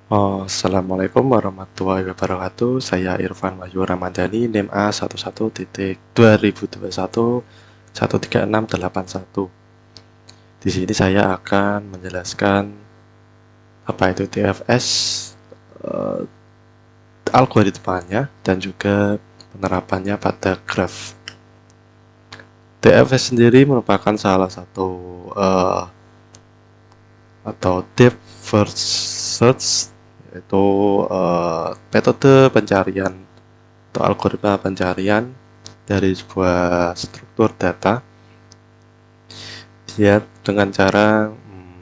Assalamualaikum warahmatullahi wabarakatuh. Saya Irfan Wahyu Ramadhani, NIM A11.2021 Di sini saya akan menjelaskan apa itu TFS, eh, algoritmanya, dan juga penerapannya pada graf. TFS sendiri merupakan salah satu eh, atau Deep First Search, yaitu metode pencarian atau algoritma pencarian dari sebuah struktur data. Dia dengan cara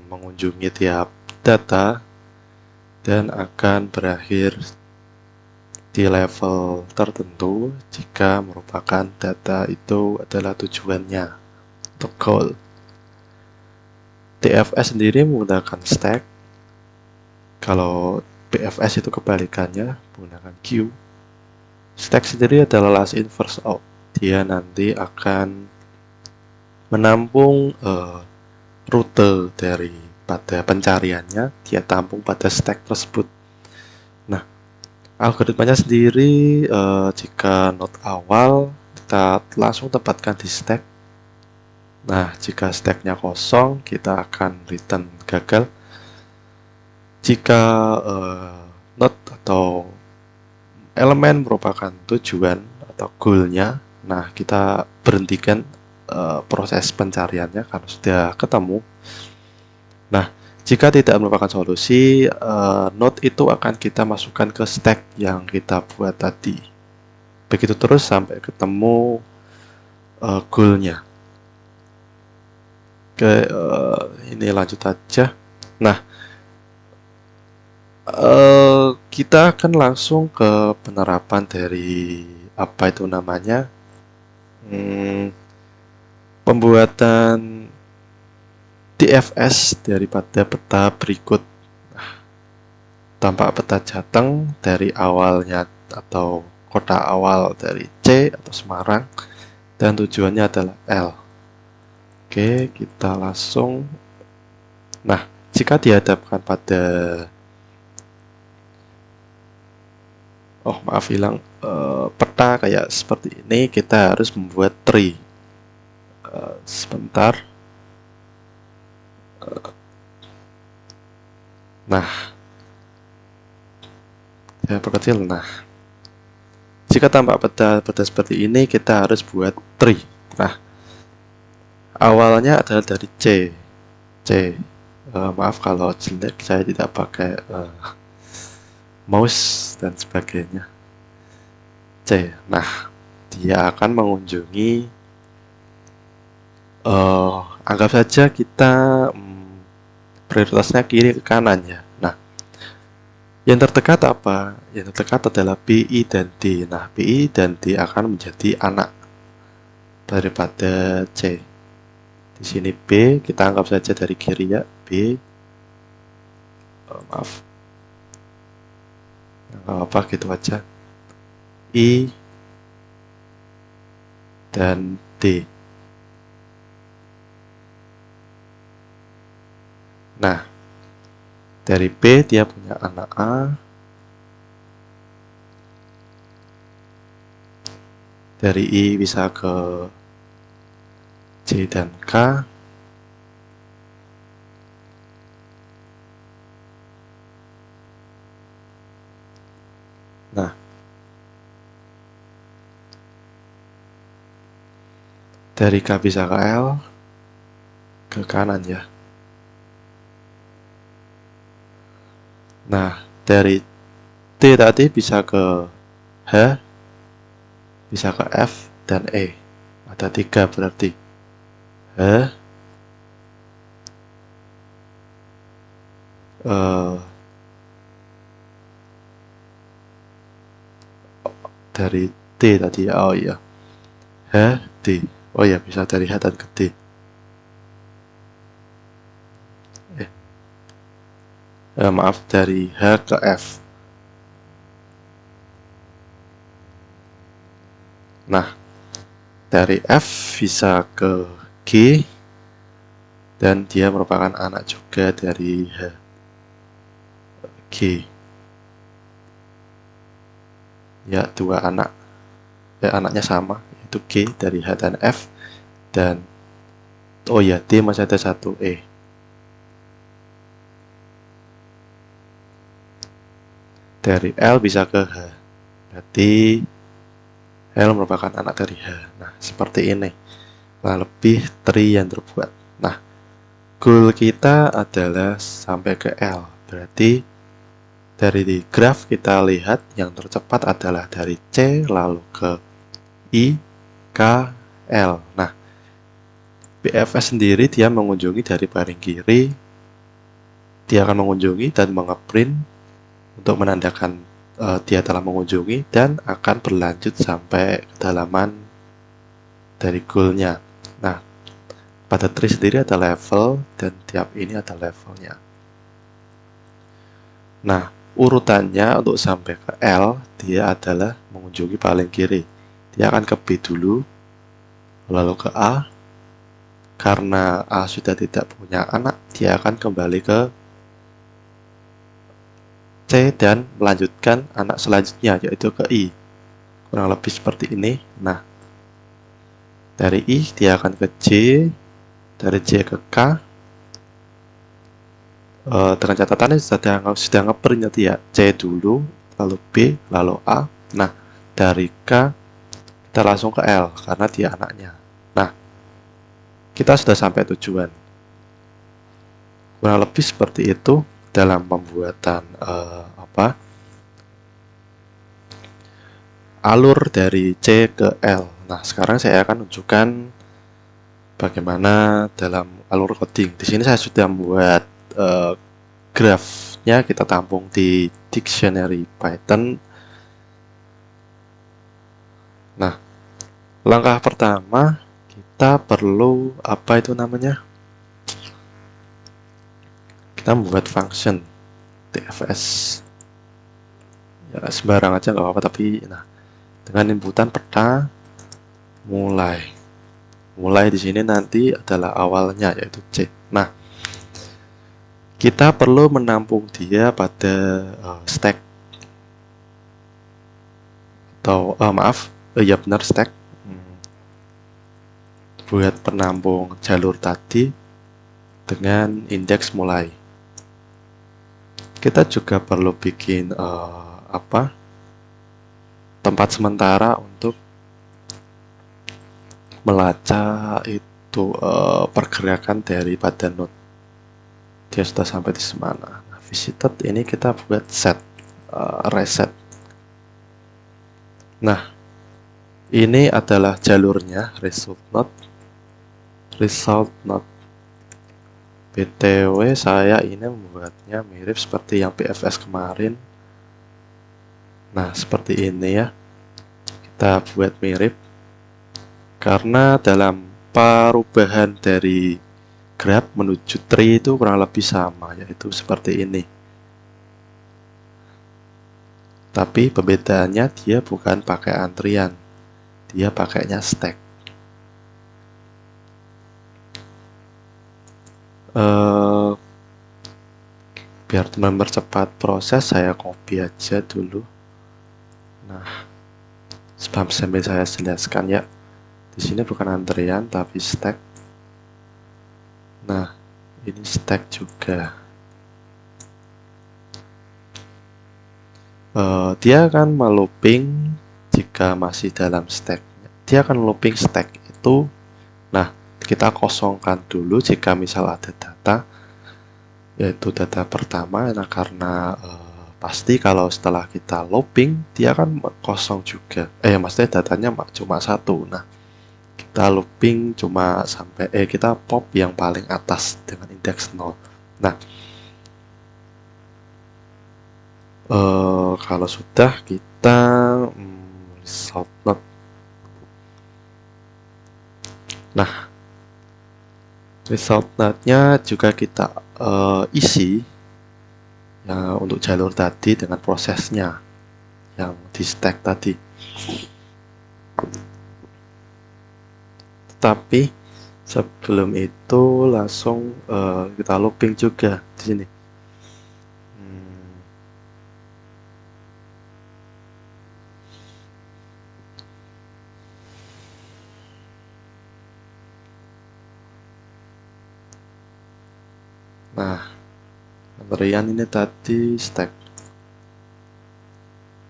mengunjungi tiap data dan akan berakhir di level tertentu jika merupakan data itu adalah tujuannya atau goal. TFS sendiri menggunakan stack. Kalau BFS itu kebalikannya, menggunakan queue. Stack sendiri adalah last in first out. Dia nanti akan menampung rute dari pada pencariannya, dia tampung pada stack tersebut. Nah, algoritmanya sendiri jika node awal kita langsung tempatkan di stack. Nah, jika stacknya kosong, kita akan return gagal. Jika node atau elemen merupakan tujuan atau goalnya, nah kita berhentikan proses pencariannya karena sudah ketemu. Nah, jika tidak merupakan solusi, node itu akan kita masukkan ke stack yang kita buat tadi. Begitu terus sampai ketemu goalnya. Oke, ini lanjut aja. Nah, kita akan langsung ke penerapan dari apa itu namanya, pembuatan DFS daripada peta berikut. Tampak peta jateng dari awalnya atau kota awal dari C atau Semarang dan tujuannya adalah L. Oke, kita langsung. Nah, jika dihadapkan pada peta kayak seperti ini, kita harus membuat tree. Sebentar. Nah, saya perkecil. Nah, jika tampak peta seperti ini, kita harus buat tree. Nah, awalnya adalah dari C. Maaf kalau jelek, saya tidak pakai mouse dan sebagainya. C. Nah, dia akan mengunjungi, anggap saja kita prioritasnya kiri ke kanan ya. Nah, yang terdekat apa? Yang terdekat adalah B, I, dan D. Nah, B, I, dan D akan menjadi anak daripada C. Di sini B, kita anggap saja dari kiri ya, B. Maaf. Nggak apa, gitu aja. I dan D. Nah, dari B dia punya anak A. Dari I bisa ke C dan K. Nah, dari K bisa ke L, ke kanan ya. Nah, dari T tadi bisa ke H, bisa ke F, dan E. Ada 3 berarti. H, dari T tadi, oh iya, H, D. Oh iya, bisa dari H dan ke D. Maaf, dari H ke F. Nah, dari F bisa ke G, dan dia merupakan anak juga dari H. G. ya dua anaknya sama, yaitu G dari H dan F, dan oh ya D masih ada satu E. Dari L bisa ke H, berarti L merupakan anak dari H. Nah, seperti ini kurang lebih tree yang terbuat. Nah, goal kita adalah sampai ke L, berarti dari di graf kita lihat yang tercepat adalah dari C lalu ke I, K, L. Nah, BFS sendiri dia mengunjungi dari paling kiri, dia akan mengunjungi dan mengeprint untuk menandakan dia telah mengunjungi dan akan berlanjut sampai kedalaman dari goalnya. Nah, pada tree sendiri ada level dan tiap ini ada levelnya. Nah, urutannya untuk sampai ke L, dia adalah mengunjungi paling kiri. Dia akan ke B dulu, lalu ke A. Karena A sudah tidak punya anak, dia akan kembali ke C dan melanjutkan anak selanjutnya, yaitu ke I. Kurang lebih seperti ini. Nah, dari I dia akan ke J, dari J ke K. Dengan catatannya sudah ngeprint ya, C dulu, lalu B, lalu A. Nah, dari K kita langsung ke L karena dia anaknya. Nah, kita sudah sampai tujuan. Kurang lebih seperti itu dalam pembuatan alur dari C ke L. Nah, sekarang saya akan tunjukkan bagaimana dalam alur coding. Di sini saya sudah membuat grafnya, kita tampung di dictionary Python. Nah, langkah pertama kita perlu apa itu namanya? Kita membuat function TFS. Ya, sembarang aja nggak apa-apa, tapi nah dengan inputan peta mulai di sini nanti adalah awalnya yaitu C. Nah, kita perlu menampung dia pada stack atau ya benar stack buat penampung jalur tadi dengan indeks mulai. Kita juga perlu bikin tempat sementara untuk melacak itu pergerakan daripada node. Dia sudah sampai di mana. Nah, visited ini kita buat set reset. Nah, ini adalah jalurnya result node. BTW saya ini membuatnya mirip seperti yang BFS kemarin. Nah, seperti ini ya. Kita buat mirip karena dalam perubahan dari graph menuju tree itu kurang lebih sama, yaitu seperti ini. Tapi perbedaannya dia bukan pakai antrian, dia pakainya stack. Biar mempercepat proses, saya copy aja dulu. Nah, sambil saya jelaskan ya. Di sini bukan antrian tapi stack. Nah, ini stack juga. Dia akan melooping jika masih dalam stack. Dia akan looping stack itu. Nah, kita kosongkan dulu jika misal ada data, yaitu data pertama. Nah, karena pasti kalau setelah kita looping dia akan kosong juga. Maksudnya datanya cuma satu. Nah, kita looping cuma sampai kita pop yang paling atas dengan indeks 0. Nah, kalau sudah kita result node. Nah, result node-nya juga kita isi ya, untuk jalur tadi dengan prosesnya yang di stack tadi. Tapi sebelum itu langsung kita looping juga di sini. Nah, pemberian ini tadi stack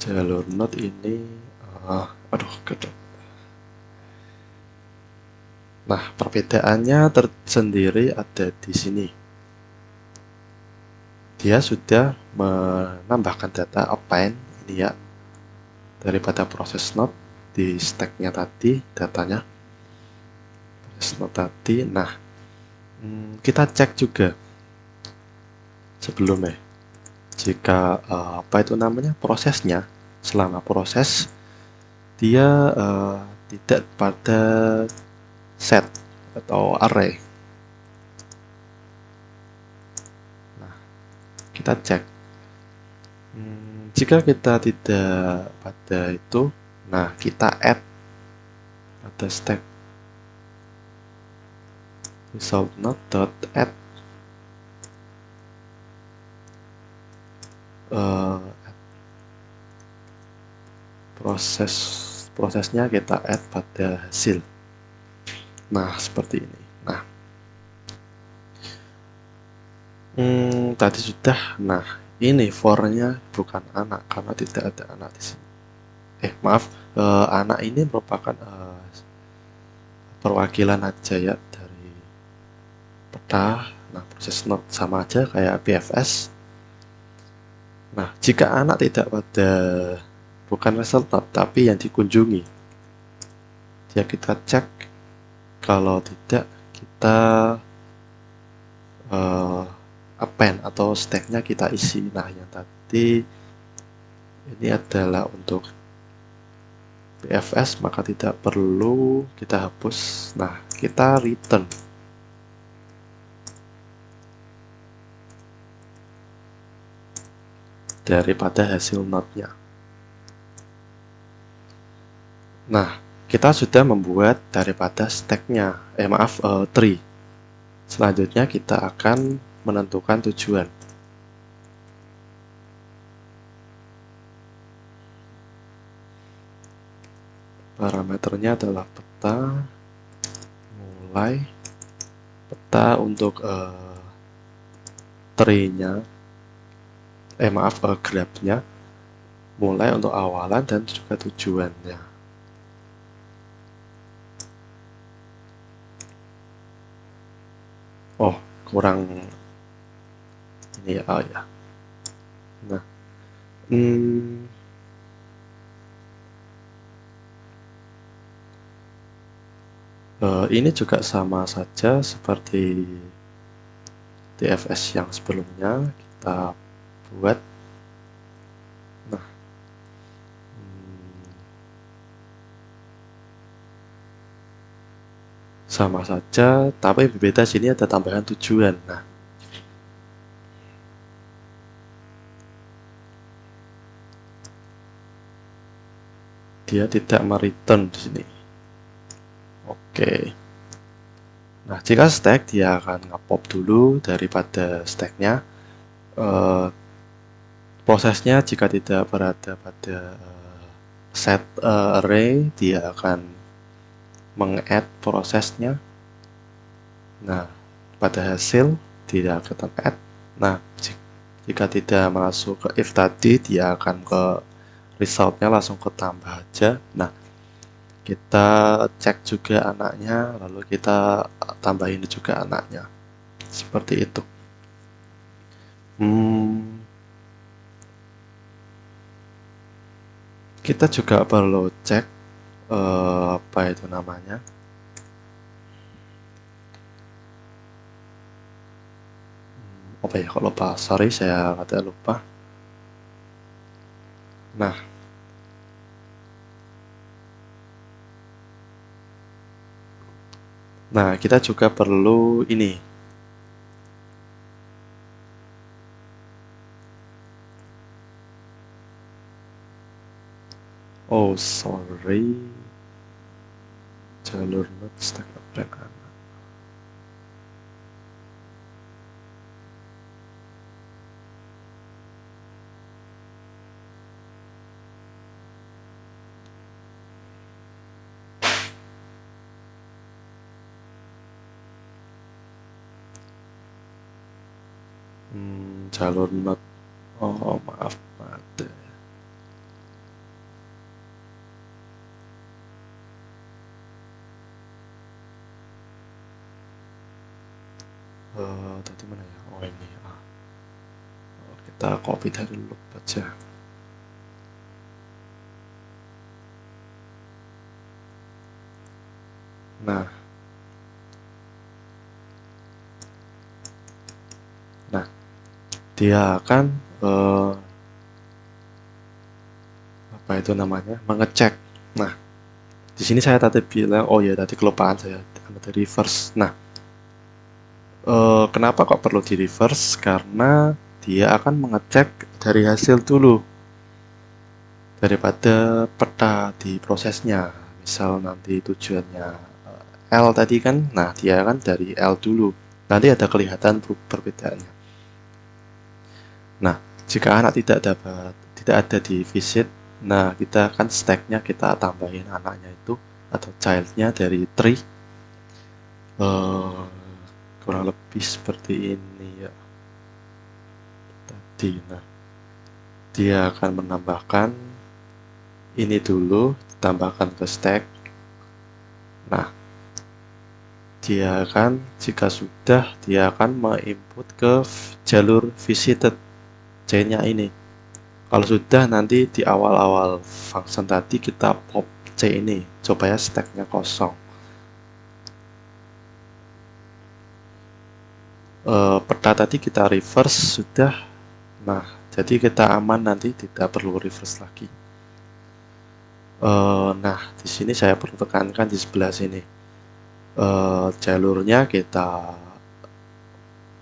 jalur node ini, aduh, kedok. Nah, perbedaannya tersendiri ada di sini. Dia sudah menambahkan data append ini ya, daripada proses node di stacknya tadi, datanya proses node tadi. Nah, kita cek juga sebelumnya, jika apa itu namanya, prosesnya, selama proses dia tidak pada set atau array. Nah, kita cek. Jika kita tidak pada itu, nah kita add pada stack result node dot add prosesnya kita add pada hasil. Nah, seperti ini. Nah, tadi sudah. Nah, ini for-nya bukan anak karena tidak ada anak di sini. Maaf, anak ini merupakan perwakilan aja ya dari peta. Nah, proses node sama aja kayak BFS. Nah, jika anak tidak pada, bukan result node tapi yang dikunjungi, ya kita cek. Kalau tidak, kita append atau stacknya kita isi. Nah, yang tadi ini adalah untuk BFS, maka tidak perlu kita hapus. Nah, kita return daripada hasil node-nya. Nah, kita sudah membuat daripada stack-nya, tree. Selanjutnya kita akan menentukan tujuan. Parameternya adalah peta, mulai, peta untuk tree-nya, graph-nya, mulai untuk awalan dan juga tujuannya. Oh, kurang ini ya, ya. Nah, ini juga sama saja seperti DFS yang sebelumnya kita buat. Nah, sama saja, tapi berbeda sini ada tambahan tujuan. Nah, dia tidak mereturn di sini. Oke. Nah, jika stack, dia akan nge-pop dulu daripada stacknya. Prosesnya jika tidak berada pada set array, dia akan meng-add prosesnya. Nah, pada hasil tidak akan add. Nah, jika tidak masuk ke if tadi, dia akan ke resultnya langsung ke tambah aja. Nah, kita cek juga anaknya, lalu kita tambahin juga anaknya. Seperti itu. Kita juga perlu cek apa itu namanya. Apa ya, kalau lupa, sorry saya rada lupa. Nah, kita juga perlu ini. Oh, sorry. Jalur node stack append anak. jalur not. Oh maaf, mate. Tadi mana ya? Oh ini. Kita copy dari loop aja. Nah, dia akan apa itu namanya, mengecek. Nah, di sini saya tadi bilang, oh ya tadi kelupaan saya ada reverse. Nah, kenapa kok perlu di reverse? Karena dia akan mengecek dari hasil dulu daripada peta di prosesnya. Misal nanti tujuannya L tadi kan, nah dia kan dari L dulu. Nanti ada kelihatan perbedaannya. Nah, jika anak tidak ada di visit, nah kita kan stacknya kita tambahin anaknya itu atau childnya dari tree, kurang lebih seperti ini ya tadi. Nah, dia akan menambahkan ini dulu, ditambahkan ke stack. Nah, dia akan jika sudah dia akan menginput ke jalur visited C-nya ini. Kalau sudah, nanti di awal-awal function tadi kita pop C ini supaya stacknya kosong. Peta tadi kita reverse sudah. Nah, jadi kita aman, nanti tidak perlu reverse lagi. Nah, di sini saya perlu tekankan di sebelah sini. Jalurnya kita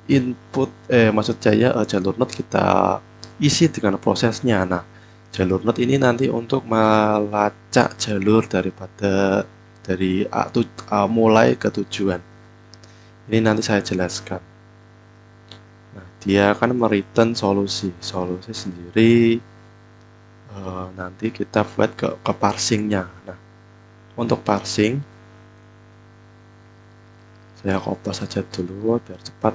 input, maksud saya jalur node kita isi dengan prosesnya. Nah, jalur node ini nanti untuk melacak jalur daripada dari mulai ke tujuan. Ini nanti saya jelaskan. Nah, dia akan mereturn solusi sendiri. Nanti kita buat ke parsingnya. Nah, untuk parsing saya copy saja dulu biar cepat.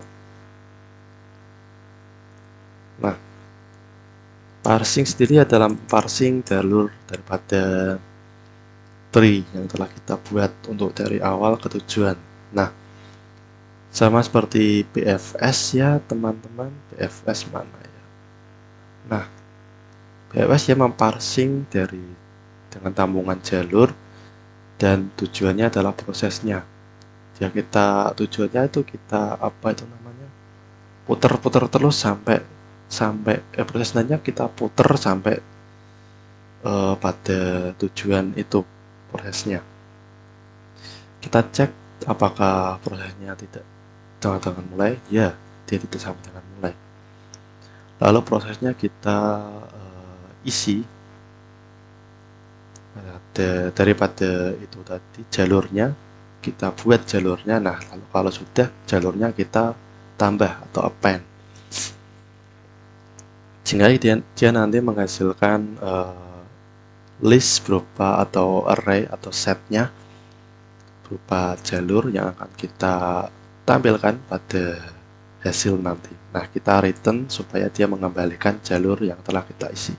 Nah, parsing sendiri adalah parsing jalur daripada tree yang telah kita buat untuk dari awal ke tujuan. Nah, sama seperti BFS ya teman-teman. BFS mana ya? Nah, BFS ya memparsing dengan tambungan jalur dan tujuannya adalah prosesnya. Ya tujuannya itu kita apa itu namanya? Putar-putar terus sampai prosesnya kita putar sampai pada tujuan itu prosesnya. Kita cek apakah prosesnya tidak sama dengan mulai, ya dia tidak sama dengan mulai. Lalu prosesnya kita isi daripada itu tadi jalurnya, kita buat jalurnya. Nah, lalu kalau sudah jalurnya kita tambah atau append, sehingga dia nanti menghasilkan list berupa atau array atau setnya berupa jalur yang akan kita tampilkan pada hasil nanti. Nah, kita return supaya dia mengembalikan jalur yang telah kita isi.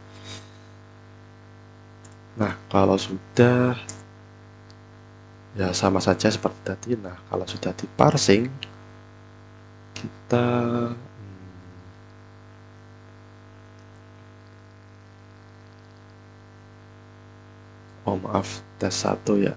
Nah, kalau sudah ya sama saja seperti tadi. Nah, kalau sudah diparsing, kita maaf, tes 1 ya.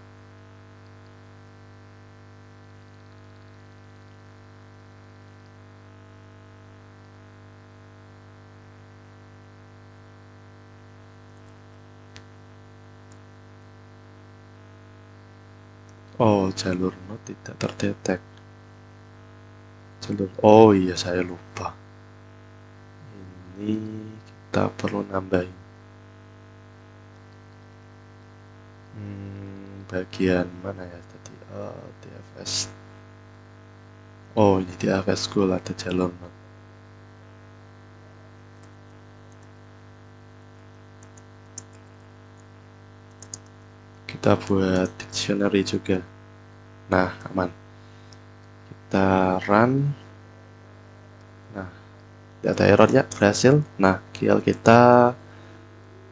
Oh, jalur node tidak terdetek. Oh iya, saya lupa. Ini kita perlu nambahin bagian mana ya tadi? DFS. Oh, ini DFS school ada jalur node. Kita buat dictionary juga. Nah, aman. Kita run. Nah, Ada errornya, berhasil. Nah, kita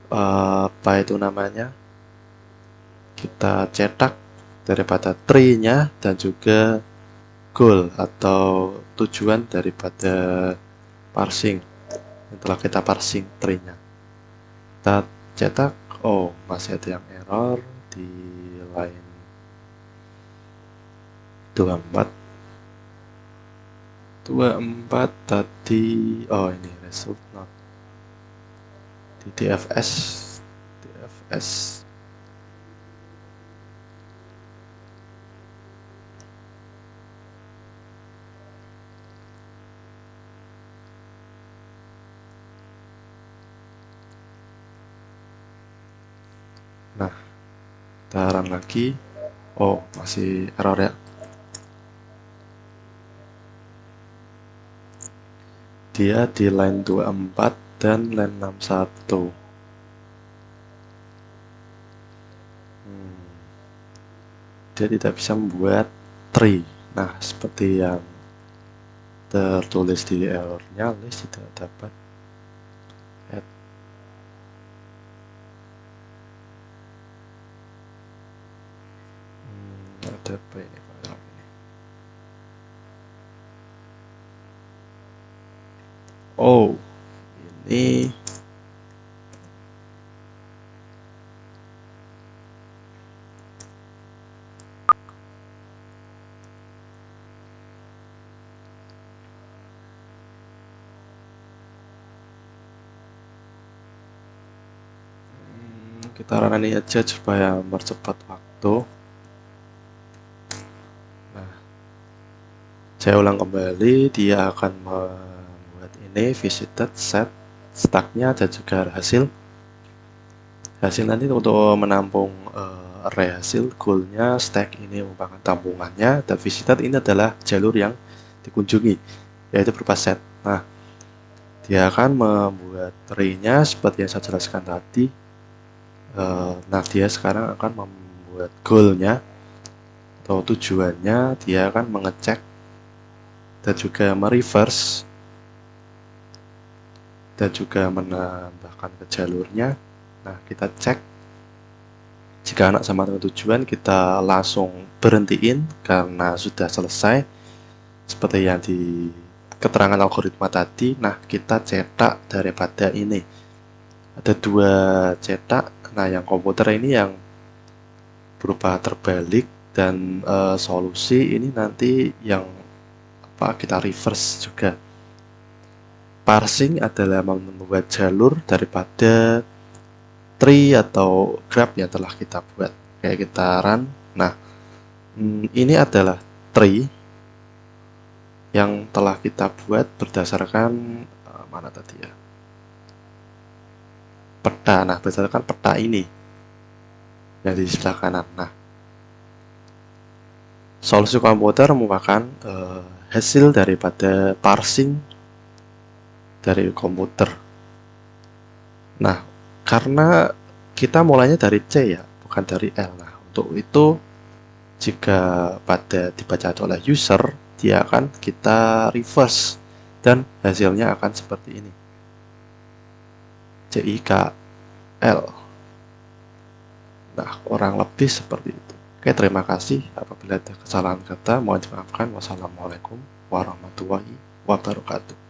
apa itu namanya? Kita cetak daripada tree-nya dan juga goal atau tujuan daripada parsing. Setelah kita parsing tree-nya, kita cetak. Oh, masih ada yang error di line 24 tadi. Oh, ini result not di DFS. Nah, kita run lagi. Oh, masih error ya. Dia di line 24 dan line 61. Dia tidak bisa membuat tree. Nah, seperti yang tertulis di errornya, list tidak dapat add. Ada apa ini? Oh, ini kita run ini aja supaya mempercepat waktu. Nah, saya ulang kembali, dia akan membuat ini visited, set, stacknya dan juga hasil. Hasil nanti untuk menampung array hasil, goalnya, stack ini merupakan tampungannya, dan visited ini adalah jalur yang dikunjungi, yaitu berupa set. Nah, dia akan membuat tree-nya seperti yang saya jelaskan tadi. Nah, dia sekarang akan membuat goal-nya atau tujuannya. Dia akan mengecek dan juga mereverse dan juga menambahkan ke jalurnya. Nah, kita cek jika anak sama dengan tujuan, kita langsung berhentiin karena sudah selesai seperti yang di keterangan algoritma tadi. Nah, kita cetak daripada ini ada 2 cetak. Nah, yang komputer ini yang berupa terbalik, dan solusi ini nanti yang kita reverse juga. Parsing adalah membuat jalur daripada tree atau graph yang telah kita buat. Kayak kita run. Nah, ini adalah tree yang telah kita buat berdasarkan mana tadi ya? Peta. Nah, berdasarkan peta ini yang di sebelah kanan. Nah, solusi komputer merupakan hasil daripada parsing dari komputer. Nah, karena kita mulainya dari C ya, bukan dari L. Nah, untuk itu jika pada dibaca oleh user, dia akan kita reverse dan hasilnya akan seperti ini. CIKL. Nah, kurang lebih seperti itu. Oke, terima kasih. Apabila ada kesalahan kata, mohon dimaafkan. Wassalamualaikum warahmatullahi wabarakatuh.